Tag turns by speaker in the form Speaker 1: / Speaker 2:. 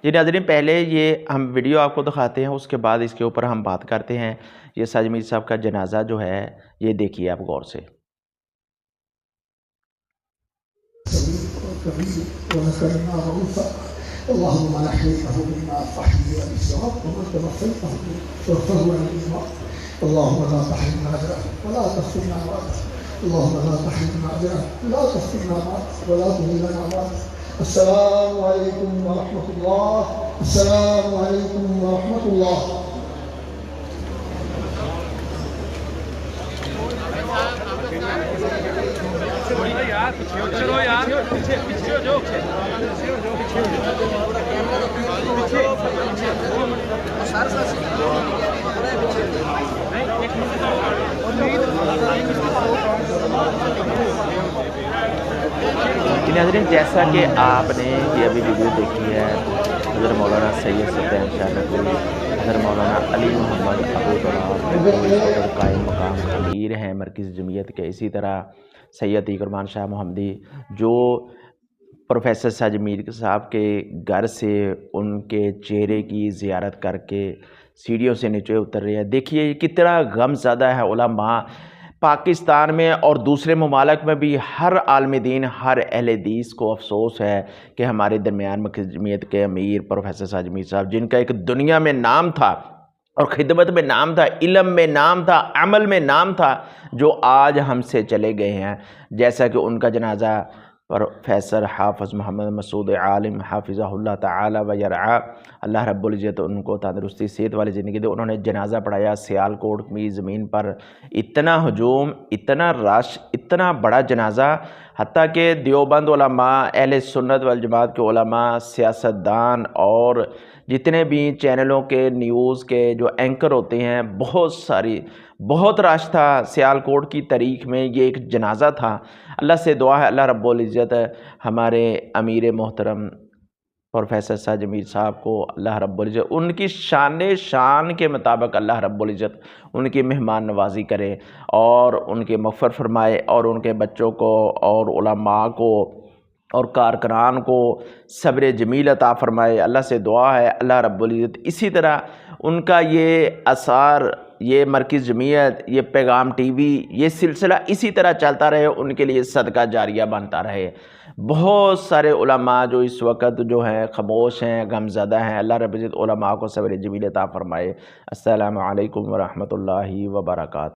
Speaker 1: جی ناظرین، پہلے یہ ہم ویڈیو آپ کو دکھاتے ہیں، اس کے بعد اس کے اوپر ہم بات کرتے ہیں۔ یہ ساجد میر صاحب کا جنازہ جو ہے یہ دیکھیے آپ غور سے۔
Speaker 2: اللهم لا حريقه مما فحمي بالصواب وما توفيته توفه عن الإسلام. اللهم لا تحرمنا أجره ولا تفتنا بعده. اللهم لا تحرمنا أجره ولا تفتنا بعده ولا تهلكنا بعده. السلام عليكم ورحمة الله. السلام عليكم ورحمة الله.
Speaker 1: ناظرین، جیسا کہ آپ نے یہ ابھی ویڈیو دیکھی ہے، حضرت مولانا سید سفیان شاہ نقوی، حضرت مولانا علی محمد ابو طلحہ قائم مقام امیر ہیں مرکز جمعیت کے، اسی طرح سید تیغرمان شاہ محمدی جو پروفیسر ساجد میر صاحب کے گھر سے ان کے چہرے کی زیارت کر کے سیڑھیوں سے نیچے اتر رہے ہیں۔ دیکھیے یہ کتنا غم زدہ ہے علماء پاکستان میں اور دوسرے ممالک میں بھی۔ ہر عالم دین، ہر اہل حدیث کو افسوس ہے کہ ہمارے درمیان مرکز جمعیت کے امیر پروفیسر ساجد میر صاحب، جن کا ایک دنیا میں نام تھا اور خدمت میں نام تھا، علم میں نام تھا، عمل میں نام تھا، جو آج ہم سے چلے گئے ہیں۔ جیسا کہ ان کا جنازہ پروفیسر حافظ محمد مسعود عالم حافظہ اللہ تعالی و یرعا، اللہ رب العزت ان کو تندرستی صحت والی زندگی دے، انہوں نے جنازہ پڑھایا سیالکوٹ کی زمین پر۔ اتنا ہجوم، اتنا رش، اتنا بڑا جنازہ، حتیٰ کہ دیوبند علماء، اہل سنت والجماعت کے علماء، سیاستدان اور جتنے بھی چینلوں کے نیوز کے جو اینکر ہوتے ہیں، بہت رش تھا۔ سیالکوٹ کی تاریخ میں یہ ایک جنازہ تھا۔ اللہ سے دعا ہے اللہ رب العزت ہمارے امیر محترم پروفیسر ساجد میر صاحب کو اللہ رب العزت ان کی شان کے مطابق اللہ رب العزت ان کی مہمان نوازی کرے اور ان کے مغفرت فرمائے، اور ان کے بچوں کو اور علماء کو اور کارکنان کو صبر جمیل عطا فرمائے۔ اللہ سے دعا ہے اللہ رب العزت اسی طرح ان کا یہ آثار، یہ مرکز جمعیت، یہ پیغام ٹی وی، یہ سلسلہ اسی طرح چلتا رہے، ان کے لیے صدقہ جاریہ بنتا رہے۔ بہت سارے علماء جو اس وقت جو ہیں خاموش ہیں، غمزدہ ہیں، اللہ رب العزت علماء کو صبر جمیل عطا فرمائے۔ السلام علیکم ورحمۃ اللہ وبرکاتہ۔